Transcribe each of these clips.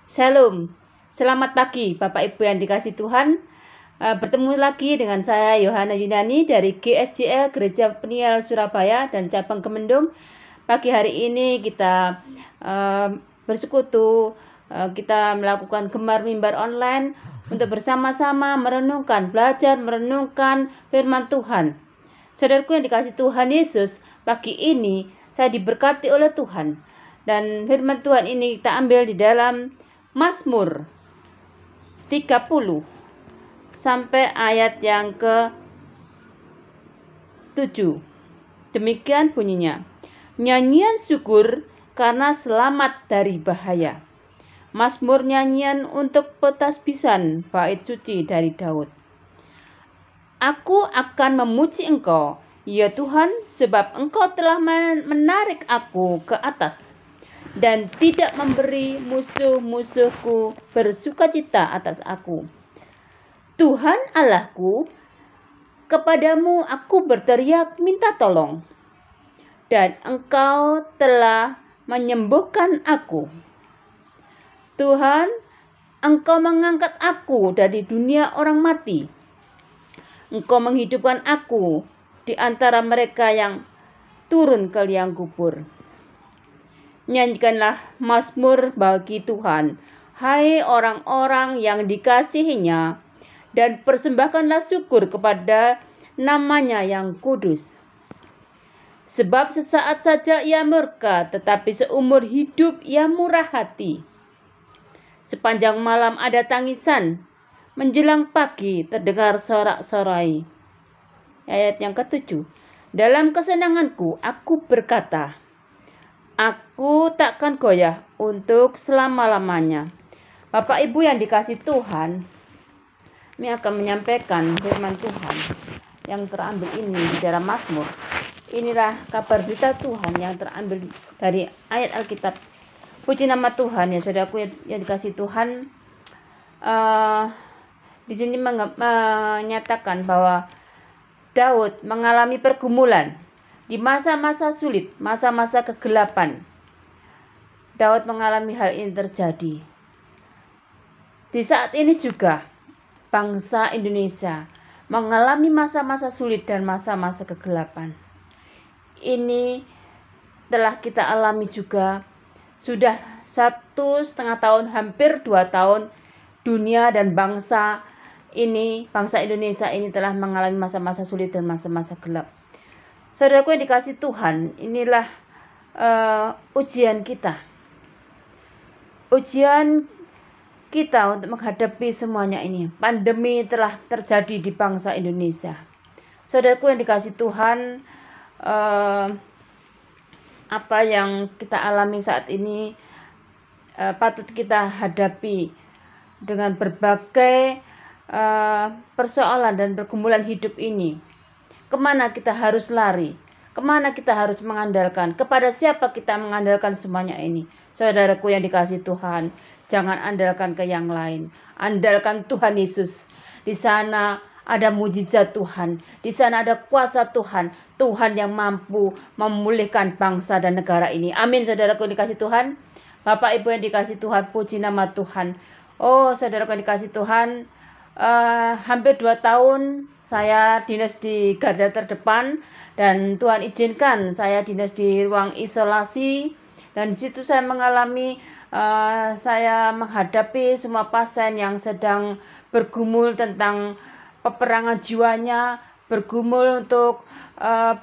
Shalom, selamat pagi Bapak Ibu yang dikasih Tuhan. Bertemu lagi dengan saya Yohana Yunani dari GSJL Gereja Peniel Surabaya dan cabang Kemendung. Pagi hari ini kita bersekutu, kita melakukan gemar mimbar online untuk bersama-sama belajar merenungkan firman Tuhan. Saudaraku yang dikasih Tuhan Yesus, pagi ini saya diberkati oleh Tuhan. Dan firman Tuhan ini kita ambil di dalam Mazmur 30 sampai ayat yang ke-7. Demikian bunyinya. Nyanyian syukur karena selamat dari bahaya. Mazmur nyanyian untuk petasbisan, bait suci dari Daud. Aku akan memuji Engkau, ya Tuhan, sebab Engkau telah menarik aku ke atas dan tidak memberi musuh-musuhku bersukacita atas aku. Tuhan Allahku, kepadamu aku berteriak minta tolong, dan Engkau telah menyembuhkan aku. Tuhan, Engkau mengangkat aku dari dunia orang mati. Engkau menghidupkan aku di antara mereka yang turun ke liang kubur. Nyanyikanlah mazmur bagi Tuhan, hai orang-orang yang dikasihinya, dan persembahkanlah syukur kepada namanya yang kudus. Sebab sesaat saja ia murka, tetapi seumur hidup ia murah hati. Sepanjang malam ada tangisan, menjelang pagi terdengar sorak-sorai. Ayat yang ke-7. Dalam kesenanganku aku berkata, aku takkan goyah untuk selama-lamanya. Bapak Ibu yang dikasih Tuhan, kami akan menyampaikan firman Tuhan yang terambil ini di dalam Mazmur. Inilah kabar berita Tuhan yang terambil dari ayat Alkitab. Puji nama Tuhan ya saudaraku yang dikasih Tuhan. Di sini menyatakan bahwa Daud mengalami pergumulan di masa-masa sulit, masa-masa kegelapan. Daud mengalami hal ini terjadi. Di saat ini juga bangsa Indonesia mengalami masa-masa sulit dan masa-masa kegelapan. Ini telah kita alami juga. Sudah 1,5 tahun, hampir 2 tahun dunia dan bangsa Indonesia ini telah mengalami masa-masa sulit dan masa-masa gelap. Saudaraku yang dikasih Tuhan, inilah ujian kita. Ujian kita untuk menghadapi semuanya ini. Pandemi telah terjadi di bangsa Indonesia. Saudaraku yang dikasih Tuhan, apa yang kita alami saat ini patut kita hadapi dengan berbagai persoalan dan pergumulan hidup ini. Kemana kita harus lari? Kemana kita harus mengandalkan? Kepada siapa kita mengandalkan semuanya ini? Saudaraku yang dikasih Tuhan, jangan andalkan ke yang lain. Andalkan Tuhan Yesus. Di sana ada mujizat Tuhan. Di sana ada kuasa Tuhan. Tuhan yang mampu memulihkan bangsa dan negara ini. Amin, saudaraku yang dikasih Tuhan. Bapak Ibu yang dikasih Tuhan, puji nama Tuhan. Oh, saudaraku yang dikasih Tuhan, hampir 2 tahun saya dinas di garda terdepan, dan Tuhan izinkan saya dinas di ruang isolasi, dan di situ saya mengalami saya menghadapi semua pasien yang sedang bergumul tentang peperangan jiwanya, bergumul untuk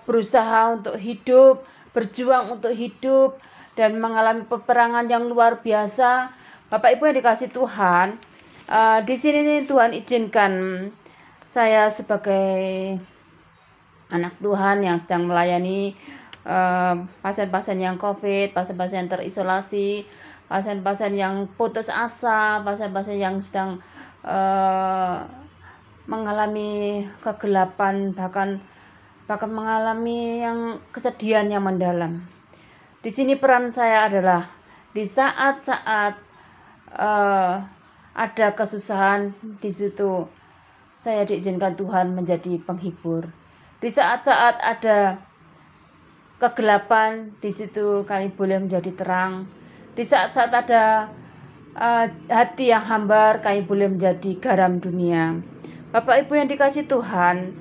berusaha untuk hidup, berjuang untuk hidup, dan mengalami peperangan yang luar biasa. Bapak Ibu yang dikasih Tuhan, di sini Tuhan izinkan saya sebagai anak Tuhan yang sedang melayani pasien-pasien yang COVID, pasien-pasien yang terisolasi, pasien-pasien yang putus asa, pasien-pasien yang sedang mengalami kegelapan, bahkan mengalami yang kesedihan yang mendalam. Di sini peran saya adalah di saat-saat ada kesusahan, di situ saya diizinkan Tuhan menjadi penghibur. Di saat-saat ada kegelapan, di situ kami boleh menjadi terang. Di saat-saat ada hati yang hambar, kami boleh menjadi garam dunia. Bapak Ibu yang dikasih Tuhan,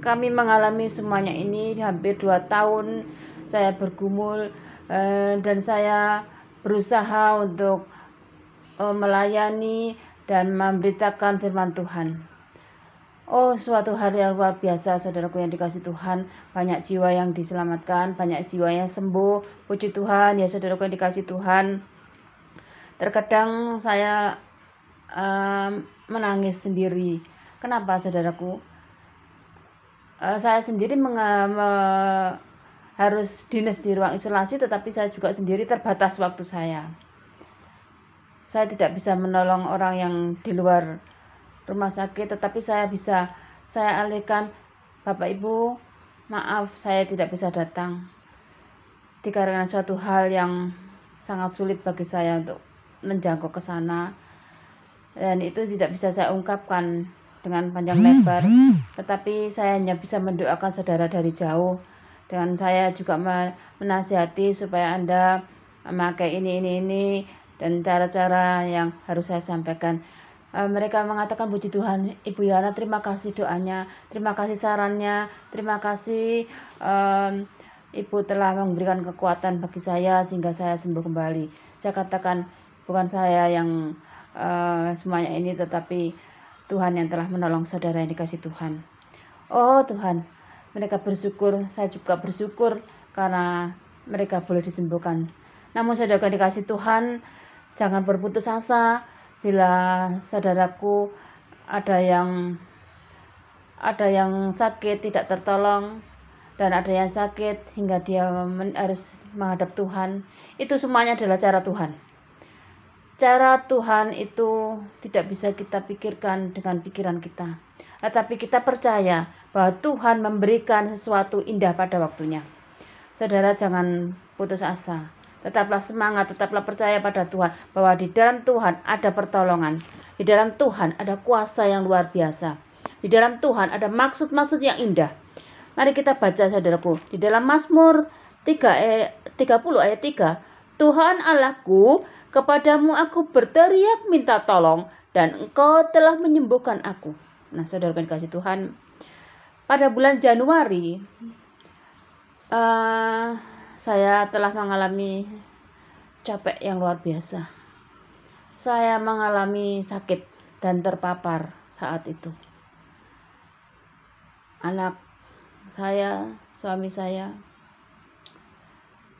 kami mengalami semuanya ini hampir 2 tahun saya bergumul, dan saya berusaha untuk melayani dan memberitakan firman Tuhan. Oh, suatu hari yang luar biasa, saudaraku yang dikasih Tuhan. Banyak jiwa yang diselamatkan, banyak jiwa yang sembuh. Puji Tuhan ya, saudaraku yang dikasih Tuhan. Terkadang saya menangis sendiri. Kenapa, saudaraku? Saya sendiri harus dinas di ruang isolasi, tetapi saya juga sendiri terbatas waktu saya. Saya tidak bisa menolong orang yang di luar rumah sakit, tetapi saya alihkan, Bapak Ibu, maaf saya tidak bisa datang dikarenakan suatu hal yang sangat sulit bagi saya untuk menjangkau ke sana, dan itu tidak bisa saya ungkapkan dengan panjang lebar, tetapi saya hanya bisa mendoakan saudara dari jauh, dan saya juga menasihati supaya Anda memakai ini dan cara-cara yang harus saya sampaikan. Mereka mengatakan, puji Tuhan, Ibu Yana, terima kasih doanya, terima kasih sarannya, terima kasih Ibu telah memberikan kekuatan bagi saya sehingga saya sembuh kembali. Saya katakan, bukan saya yang semuanya ini, tetapi Tuhan yang telah menolong saudara yang dikasih Tuhan. Oh Tuhan, mereka bersyukur, saya juga bersyukur karena mereka boleh disembuhkan. Namun saudara yang dikasih Tuhan, jangan berputus asa. Bila saudaraku ada yang sakit tidak tertolong, dan ada yang sakit hingga dia harus menghadap Tuhan, itu semuanya adalah cara Tuhan. Cara Tuhan itu tidak bisa kita pikirkan dengan pikiran kita, tetapi kita percaya bahwa Tuhan memberikan sesuatu indah pada waktunya. Saudara jangan putus asa. Tetaplah semangat, tetaplah percaya pada Tuhan, bahwa di dalam Tuhan ada pertolongan, di dalam Tuhan ada kuasa yang luar biasa, di dalam Tuhan ada maksud-maksud yang indah. Mari kita baca, saudaraku, di dalam Mazmur 30 ayat 3, Tuhan Allahku, kepadamu aku berteriak minta tolong, dan Engkau telah menyembuhkan aku. Nah, saudaraku yang dikasih Tuhan, pada bulan Januari, saya telah mengalami capek yang luar biasa. Saya mengalami sakit dan terpapar saat itu. Anak saya, suami saya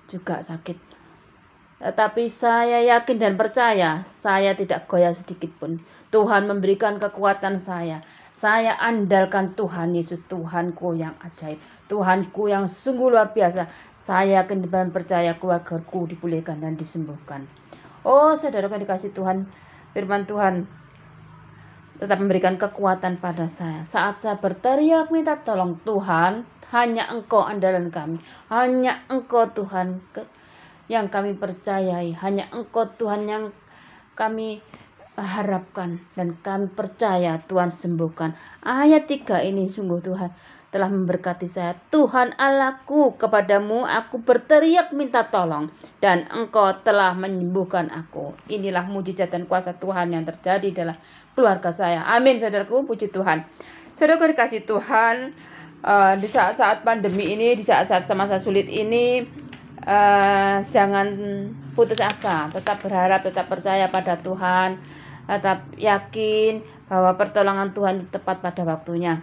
juga sakit. Tetapi saya yakin dan percaya, saya tidak goyah sedikit pun. Tuhan memberikan kekuatan saya. Saya andalkan Tuhan Yesus, Tuhanku yang ajaib, Tuhanku yang sungguh luar biasa. Saya yakin dan percaya keluargaku dipulihkan dan disembuhkan. Oh, saudara yang dikasih Tuhan, firman Tuhan tetap memberikan kekuatan pada saya. Saat saya berteriak minta tolong, Tuhan, hanya Engkau andalan kami. Hanya Engkau Tuhan yang kami percayai. Hanya Engkau Tuhan yang kami harapkan dan kami percaya Tuhan sembuhkan. Ayat 3 ini sungguh Tuhan telah memberkati saya. Tuhan Allahku, kepadamu aku berteriak minta tolong, dan Engkau telah menyembuhkan aku. Inilah mujizat dan kuasa Tuhan yang terjadi dalam keluarga saya. Amin, saudaraku, puji Tuhan. Saudaraku dikasih Tuhan, di saat-saat pandemi ini, di saat-saat masa sulit ini, jangan putus asa, tetap berharap, tetap percaya pada Tuhan, tetap yakin bahwa pertolongan Tuhan tepat pada waktunya.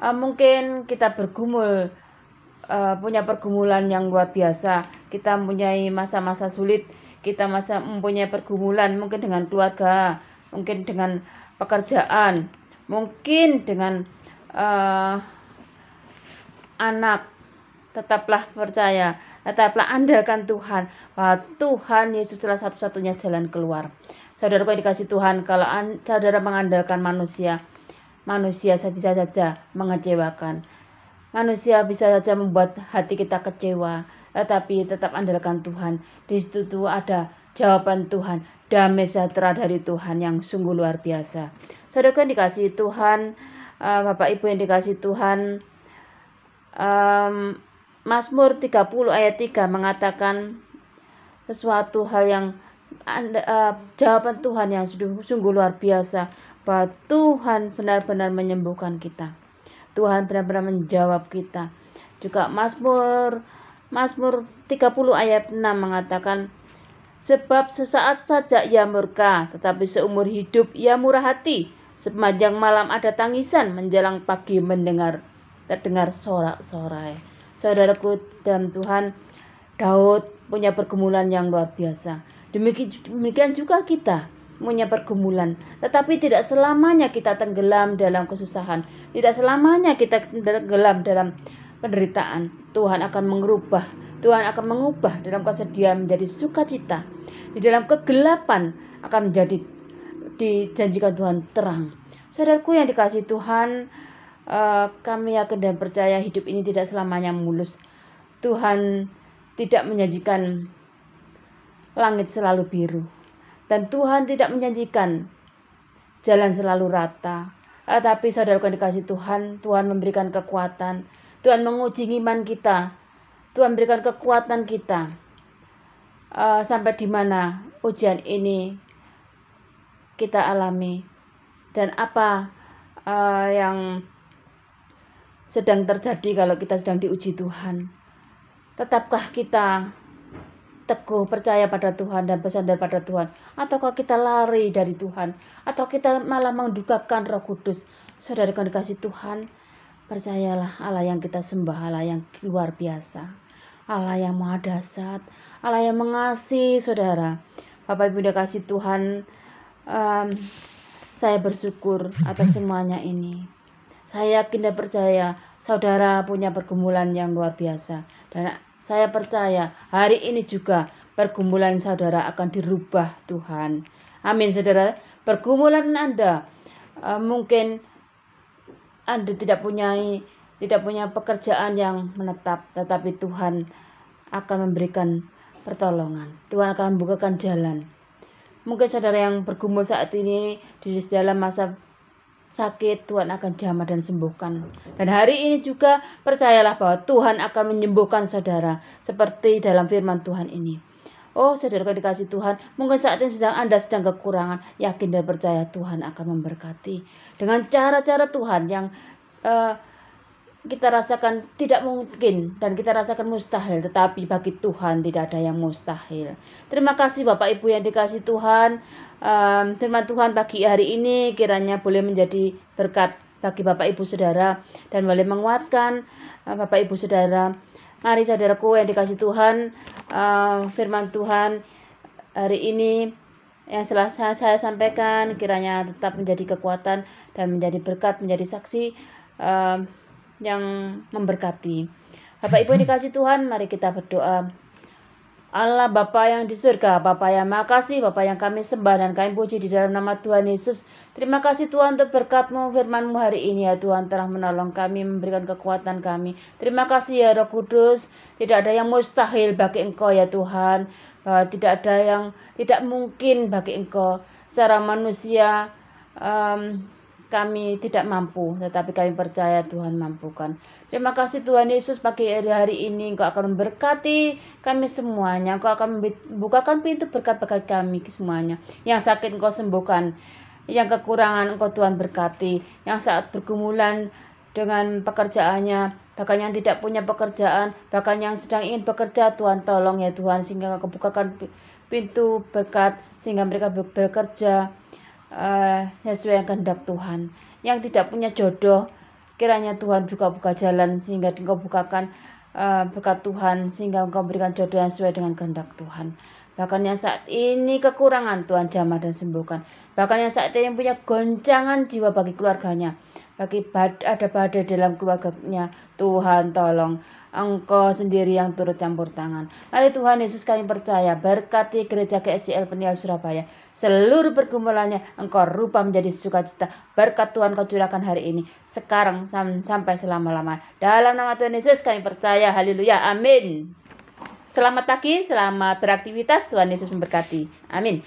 Mungkin kita bergumul, punya pergumulan yang luar biasa, kita mempunyai masa-masa sulit, kita mempunyai pergumulan mungkin dengan keluarga, mungkin dengan pekerjaan, mungkin dengan anak. Tetaplah percaya, tetaplah andalkan Tuhan, bahwa Tuhan Yesus adalah satu-satunya jalan keluar. Saudaraku yang dikasih Tuhan, kalau saudara mengandalkan manusia bisa saja mengecewakan. Manusia bisa saja membuat hati kita kecewa, tetapi tetap andalkan Tuhan. Di situ tuh ada jawaban Tuhan, damai sejahtera dari Tuhan yang sungguh luar biasa. Saudara yang dikasih Tuhan, Bapak Ibu yang dikasih Tuhan, Mazmur 30 ayat 3 mengatakan, sesuatu hal yang jawaban Tuhan yang sungguh luar biasa, bahwa Tuhan benar-benar menyembuhkan kita. Tuhan benar-benar menjawab kita. Juga Mazmur 30 ayat 6 mengatakan, sebab sesaat saja ia murka, tetapi seumur hidup ia murah hati. Sepanjang malam ada tangisan, menjelang pagi terdengar sorak-sorai. Saudaraku dalam Tuhan, Daud punya pergumulan yang luar biasa. Demikian juga kita punya pergumulan. Tetapi tidak selamanya kita tenggelam dalam kesusahan. Tidak selamanya kita tenggelam dalam penderitaan. Tuhan akan mengubah. Tuhan akan mengubah dalam kesedihan menjadi sukacita. Di dalam kegelapan akan menjadi dijanjikan Tuhan terang. Saudaraku yang dikasihi Tuhan, kami yakin dan percaya hidup ini tidak selamanya mulus. Tuhan tidak menjanjikan langit selalu biru, dan Tuhan tidak menjanjikan jalan selalu rata. Tapi saudaraku yang dikasihi Tuhan, Tuhan memberikan kekuatan, Tuhan menguji iman kita, Tuhan berikan kekuatan kita sampai di mana ujian ini kita alami, dan apa yang sedang terjadi kalau kita sedang diuji Tuhan. Tetapkah kita teguh percaya pada Tuhan dan bersandar pada Tuhan, ataukah kita lari dari Tuhan, atau kita malah mendukakan Roh Kudus? Saudara yang dikasihi Tuhan, percayalah Allah yang kita sembah, Allah yang luar biasa, Allah yang maha dahsyat, Allah yang mengasihi saudara. Bapak Ibu dikasihi Tuhan, saya bersyukur atas semuanya ini. Saya yakin dan percaya saudara punya pergumulan yang luar biasa, dan saya percaya hari ini juga pergumulan saudara akan dirubah Tuhan. Amin saudara. Pergumulan Anda mungkin Anda tidak punya pekerjaan yang menetap, tetapi Tuhan akan memberikan pertolongan. Tuhan akan membukakan jalan. Mungkin saudara yang bergumul saat ini di dalam masa sakit, Tuhan akan jamah dan sembuhkan. Dan hari ini juga percayalah bahwa Tuhan akan menyembuhkan saudara, seperti dalam firman Tuhan ini. Oh saudara dikasihi Tuhan, mungkin saat ini Anda sedang kekurangan, yakin dan percaya Tuhan akan memberkati dengan cara-cara Tuhan yang kita rasakan tidak mungkin dan kita rasakan mustahil, tetapi bagi Tuhan tidak ada yang mustahil. Terima kasih Bapak Ibu yang dikasihi Tuhan. Firman Tuhan pagi hari ini kiranya boleh menjadi berkat bagi Bapak Ibu Saudara dan boleh menguatkan Bapak Ibu Saudara. Mari saudaraku yang dikasihi Tuhan, firman Tuhan hari ini yang selesai saya sampaikan kiranya tetap menjadi kekuatan dan menjadi berkat, menjadi saksi yang memberkati. Bapak Ibu yang dikasihi Tuhan, mari kita berdoa. Allah Bapa yang di surga, Bapa yang makasih, Bapa yang kami sembah dan kami puji di dalam nama Tuhan Yesus. Terima kasih Tuhan untuk berkat-Mu, firman-Mu hari ini ya Tuhan, telah menolong kami, memberikan kekuatan kami. Terima kasih ya Roh Kudus, tidak ada yang mustahil bagi Engkau ya Tuhan, bahwa tidak ada yang tidak mungkin bagi Engkau. Secara manusia kami tidak mampu, tetapi kami percaya Tuhan mampukan. Terima kasih Tuhan Yesus, pagi hari ini Engkau akan memberkati kami semuanya. Engkau akan membukakan pintu berkat bagi kami semuanya. Yang sakit Engkau sembuhkan, yang kekurangan Engkau Tuhan berkati, yang saat bergumulan dengan pekerjaannya, bahkan yang tidak punya pekerjaan, bahkan yang sedang ingin bekerja, Tuhan tolong ya Tuhan, sehingga Engkau bukakan pintu berkat, sehingga mereka bekerja sesuai yang kehendak Tuhan. Yang tidak punya jodoh, kiranya Tuhan juga buka jalan, sehingga Engkau bukakan berkat Tuhan, sehingga Engkau berikan jodoh yang sesuai dengan kehendak Tuhan. Bahkan yang saat ini kekurangan, Tuhan jamah dan sembuhkan. Bahkan yang saat ini punya goncangan jiwa bagi keluarganya, bagi ada badai dalam keluarganya, Tuhan tolong. Engkau sendiri yang turut campur tangan. Mari Tuhan Yesus kami percaya, berkati gereja GSCL Peniel Surabaya. Seluruh pergumulannya Engkau rubah menjadi sukacita. Berkat Tuhan Kau curahkan hari ini, sekarang sampai selama-lamanya. Dalam nama Tuhan Yesus kami percaya. Haleluya. Amin. Selamat pagi, selamat beraktivitas. Tuhan Yesus memberkati. Amin.